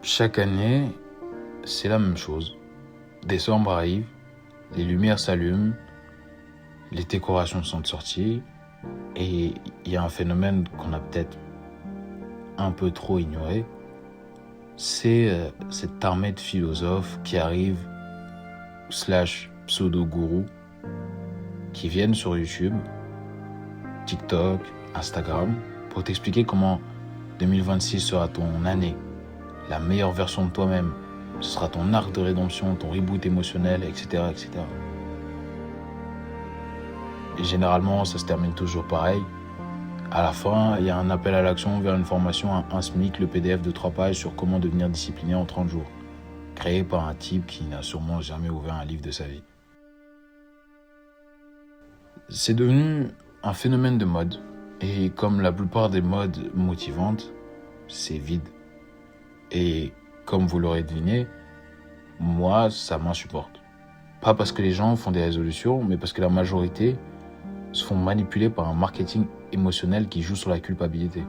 Chaque année, c'est la même chose. Décembre arrive, les lumières s'allument, les décorations sont sorties et il y a un phénomène qu'on a peut-être un peu trop ignoré. C'est cette armée de philosophes qui arrivent, slash pseudo-gourous, qui viennent sur YouTube, TikTok, Instagram, pour t'expliquer comment 2026 sera ton année, la meilleure version de toi-même. Ce sera ton arc de rédemption, ton reboot émotionnel, etc., etc. Et généralement, ça se termine toujours pareil. À la fin, il y a un appel à l'action vers une formation à 1 SMIC, le PDF de 3 pages sur comment devenir discipliné en 30 jours, créé par un type qui n'a sûrement jamais ouvert un livre de sa vie. C'est devenu un phénomène de mode, et comme la plupart des modes motivantes, c'est vide. Et comme vous l'aurez deviné, moi, ça m'insupporte. Pas parce que les gens font des résolutions, mais parce que la majorité se font manipuler par un marketing émotionnel qui joue sur la culpabilité.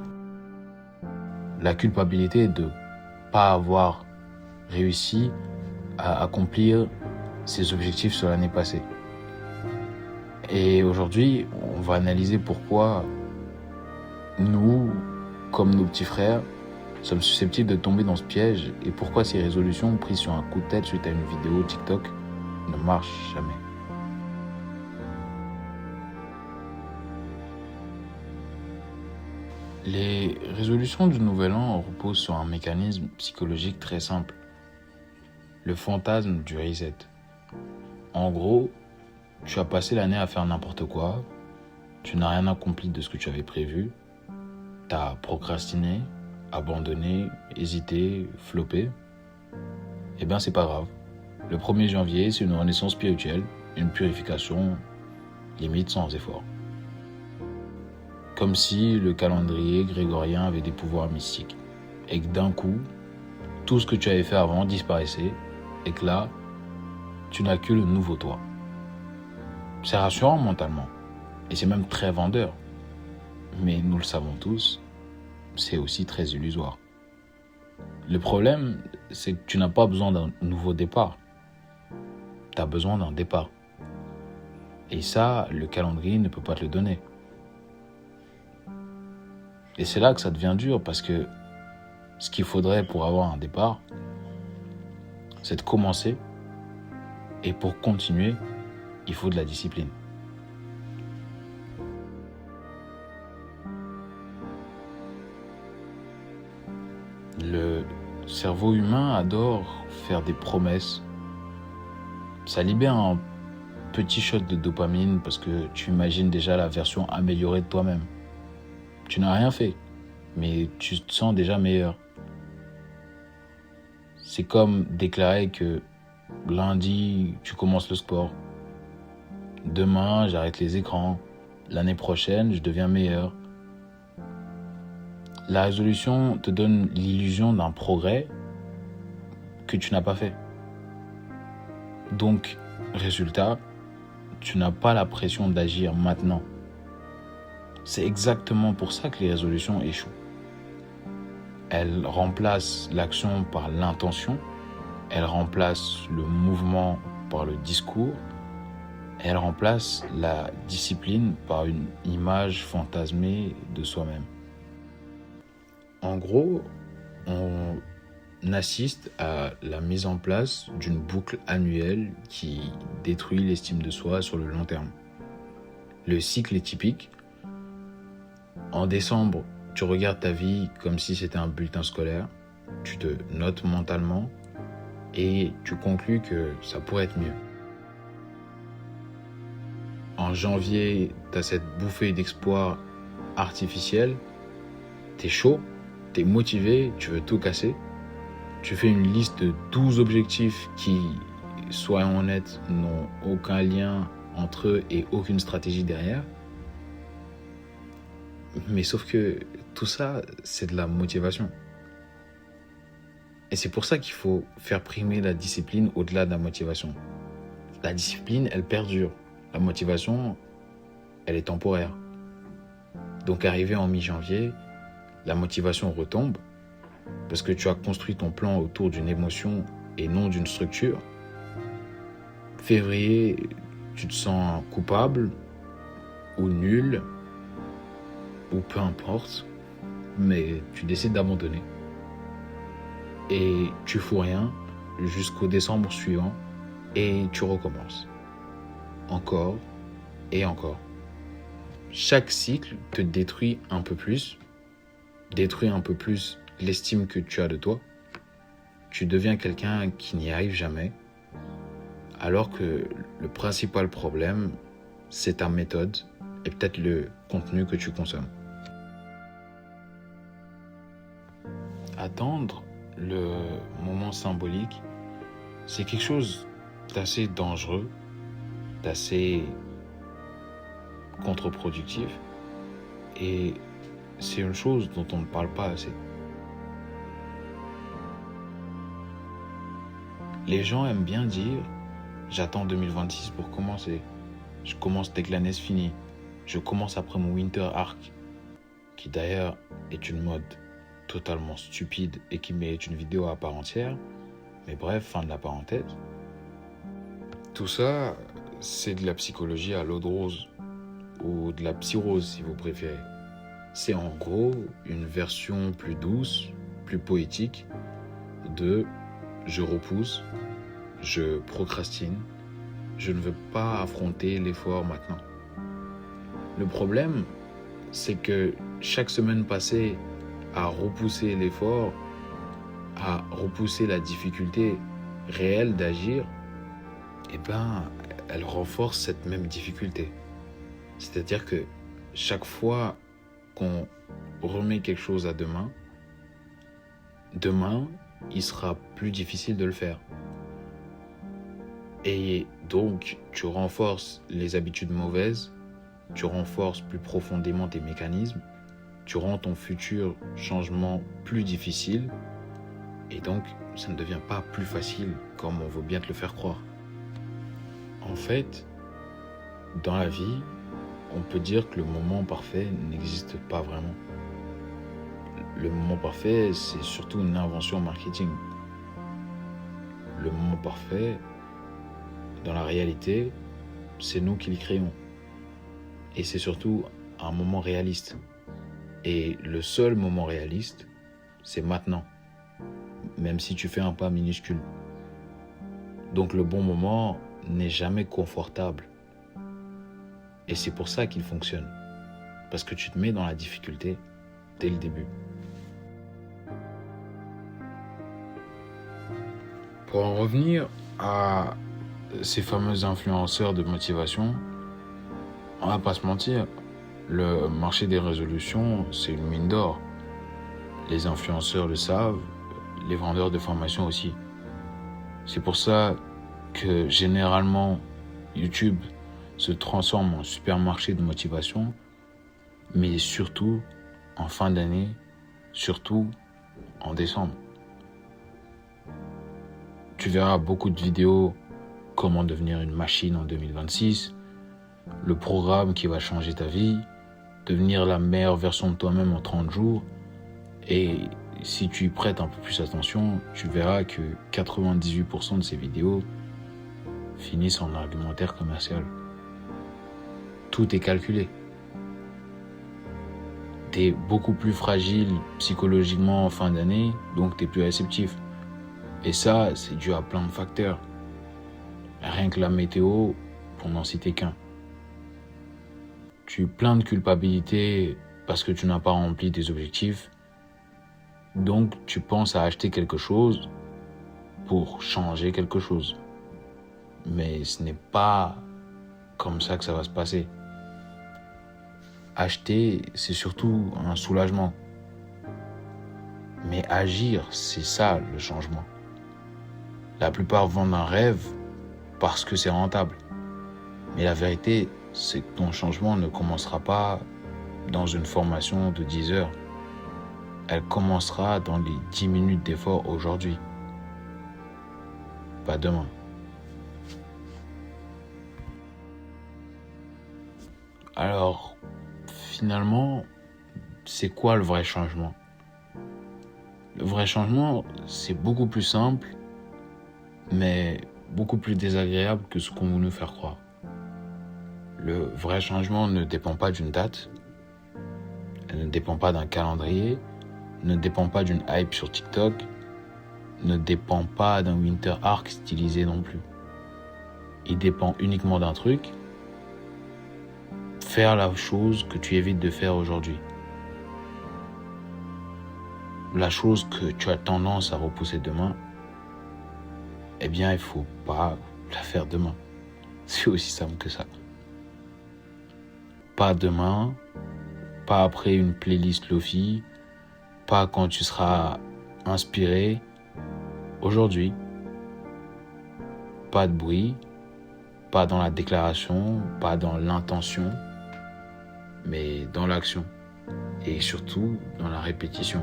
La culpabilité de ne pas avoir réussi à accomplir ses objectifs sur l'année passée. Et aujourd'hui, on va analyser pourquoi nous, comme nos petits frères, sommes susceptibles de tomber dans ce piège et pourquoi ces résolutions prises sur un coup de tête suite à une vidéo TikTok ne marchent jamais. Les résolutions du Nouvel An reposent sur un mécanisme psychologique très simple, le fantasme du reset. En gros, tu as passé l'année à faire n'importe quoi, tu n'as rien accompli de ce que tu avais prévu, tu as procrastiné, abandonné, hésité, floppé. Eh bien, c'est pas grave. Le 1er janvier, c'est une renaissance spirituelle, une purification, limite sans effort. Comme si le calendrier grégorien avait des pouvoirs mystiques et que d'un coup, tout ce que tu avais fait avant disparaissait et que là, tu n'as que le nouveau toi. C'est rassurant mentalement et c'est même très vendeur. Mais nous le savons tous, c'est aussi très illusoire. Le problème, c'est que tu n'as pas besoin d'un nouveau départ. Tu as besoin d'un départ. Et ça, le calendrier ne peut pas te le donner. Et c'est là que ça devient dur parce que ce qu'il faudrait pour avoir un départ, c'est de commencer. Et pour continuer, il faut de la discipline. Le cerveau humain adore faire des promesses. Ça libère un petit shot de dopamine parce que tu imagines déjà la version améliorée de toi-même. Tu n'as rien fait, mais tu te sens déjà meilleur. C'est comme déclarer que lundi, tu commences le sport. Demain, j'arrête les écrans. L'année prochaine, je deviens meilleur. La résolution te donne l'illusion d'un progrès que tu n'as pas fait. Donc, résultat, tu n'as pas la pression d'agir maintenant. C'est exactement pour ça que les résolutions échouent. Elles remplacent l'action par l'intention, elles remplacent le mouvement par le discours, elles remplacent la discipline par une image fantasmée de soi-même. En gros, on assiste à la mise en place d'une boucle annuelle qui détruit l'estime de soi sur le long terme. Le cycle est typique. En décembre, tu regardes ta vie comme si c'était un bulletin scolaire, tu te notes mentalement et tu conclus que ça pourrait être mieux. En janvier, tu as cette bouffée d'espoir artificielle, t'es chaud, t'es motivé, tu veux tout casser. Tu fais une liste de 12 objectifs qui, soyons honnêtes, n'ont aucun lien entre eux et aucune stratégie derrière. Mais sauf que tout ça, c'est de la motivation. Et c'est pour ça qu'il faut faire primer la discipline au-delà de la motivation. La discipline, elle perdure. La motivation, elle est temporaire. Donc arrivé en mi-janvier, la motivation retombe parce que tu as construit ton plan autour d'une émotion et non d'une structure. Février, tu te sens coupable ou nul ou peu importe, mais tu décides d'abandonner. Et tu fous rien jusqu'au décembre suivant et tu recommences. Encore et encore. Chaque cycle te détruit un peu plus l'estime que tu as de toi. Tu deviens quelqu'un qui n'y arrive jamais, alors que le principal problème, c'est ta méthode et peut-être le contenu que tu consommes. Attendre le moment symbolique, c'est quelque chose d'assez dangereux, d'assez contre-productif, et c'est une chose dont on ne parle pas assez. Les gens aiment bien dire « j'attends 2026 pour commencer, je commence dès que l'année se finit, je commence après mon Winter Arc », qui d'ailleurs est une mode totalement stupide et qui mérite une vidéo à part entière, mais bref, fin de la parenthèse. Tout ça, c'est de la psychologie à l'eau de rose, ou de la psyrose si vous préférez. C'est en gros une version plus douce, plus poétique de « je repousse, je procrastine, je ne veux pas affronter l'effort maintenant ». Le problème, c'est que chaque semaine passée à repousser l'effort, à repousser la difficulté réelle d'agir, elle renforce cette même difficulté. C'est-à-dire que chaque fois qu'on remet quelque chose à demain, il sera plus difficile de le faire. Et donc, tu renforces les habitudes mauvaises, tu renforces plus profondément tes mécanismes, tu rends ton futur changement plus difficile, et donc ça ne devient pas plus facile comme on veut bien te le faire croire. En fait, dans la vie, on peut dire que le moment parfait n'existe pas vraiment. Le moment parfait, c'est surtout une invention marketing. Le moment parfait, dans la réalité, c'est nous qui le créons. Et c'est surtout un moment réaliste. Et le seul moment réaliste, c'est maintenant. Même si tu fais un pas minuscule. Donc le bon moment n'est jamais confortable. Et c'est pour ça qu'il fonctionne. Parce que tu te mets dans la difficulté dès le début. Pour en revenir à ces fameux influenceurs de motivation, on va pas se mentir, le marché des résolutions, c'est une mine d'or. Les influenceurs le savent, les vendeurs de formation aussi. C'est pour ça que généralement, YouTube se transforme en supermarché de motivation, mais surtout en fin d'année, surtout en décembre. Tu verras beaucoup de vidéos comment devenir une machine en 2026, le programme qui va changer ta vie, devenir la meilleure version de toi-même en 30 jours. Et si tu y prêtes un peu plus attention, tu verras que 98% de ces vidéos finissent en argumentaire commercial. Tout est calculé. Tu es beaucoup plus fragile psychologiquement en fin d'année, donc tu es plus réceptif. Et ça, c'est dû à plein de facteurs. Rien que la météo, pour n'en citer qu'un. Tu es plein de culpabilité parce que tu n'as pas rempli tes objectifs. Donc, tu penses à acheter quelque chose pour changer quelque chose. Mais ce n'est pas comme ça que ça va se passer. Acheter, c'est surtout un soulagement. Mais agir, c'est ça le changement. La plupart vendent un rêve parce que c'est rentable. Mais la vérité, c'est que ton changement ne commencera pas dans une formation de 10 heures. Elle commencera dans les 10 minutes d'effort aujourd'hui. Pas demain. Alors, finalement, c'est quoi le vrai changement ? Le vrai changement, c'est beaucoup plus simple, mais beaucoup plus désagréable que ce qu'on veut nous faire croire. Le vrai changement ne dépend pas d'une date, elle ne dépend pas d'un calendrier, ne dépend pas d'une hype sur TikTok, ne dépend pas d'un Winter Arc stylisé non plus. Il dépend uniquement d'un truc, faire la chose que tu évites de faire aujourd'hui. La chose que tu as tendance à repousser demain, eh bien, il ne faut pas la faire demain. C'est aussi simple que ça. Pas demain, pas après une playlist Lofi, pas quand tu seras inspiré. Aujourd'hui, pas de bruit, pas dans la déclaration, pas dans l'intention, mais dans l'action. Et surtout dans la répétition.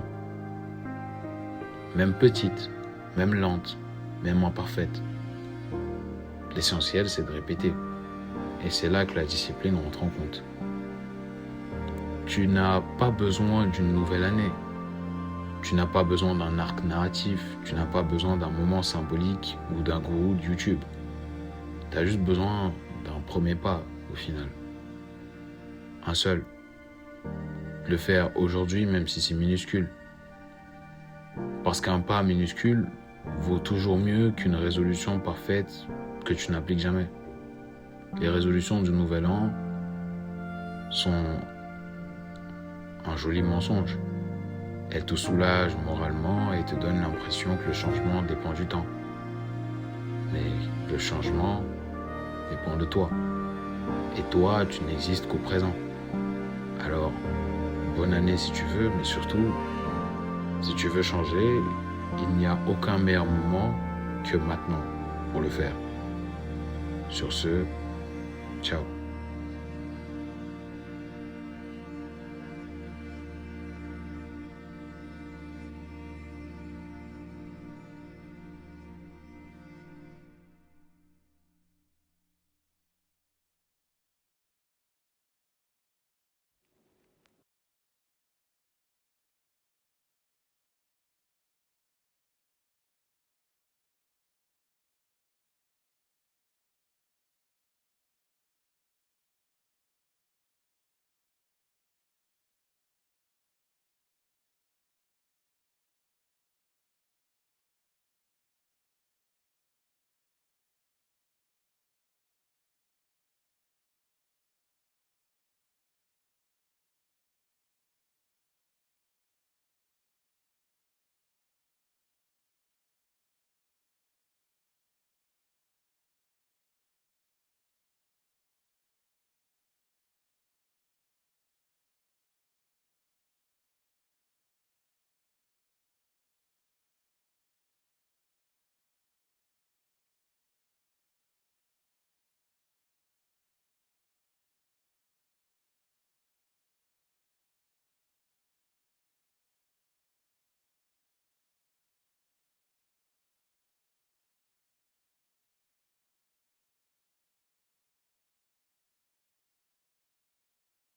Même petite, même lente, même imparfaite. L'essentiel, c'est de répéter. Et c'est là que la discipline rentre en compte. Tu n'as pas besoin d'une nouvelle année. Tu n'as pas besoin d'un arc narratif. Tu n'as pas besoin d'un moment symbolique ou d'un gourou de YouTube. Tu as juste besoin d'un premier pas, au final. Un seul. Le faire aujourd'hui, même si c'est minuscule. Parce qu'un pas minuscule vaut toujours mieux qu'une résolution parfaite que tu n'appliques jamais. Les résolutions du nouvel an sont un joli mensonge. Elles te soulagent moralement et te donnent l'impression que le changement dépend du temps. Mais le changement dépend de toi. Et toi, tu n'existes qu'au présent. Alors, bonne année si tu veux, mais surtout, si tu veux changer, il n'y a aucun meilleur moment que maintenant pour le faire. Sur ce, ciao.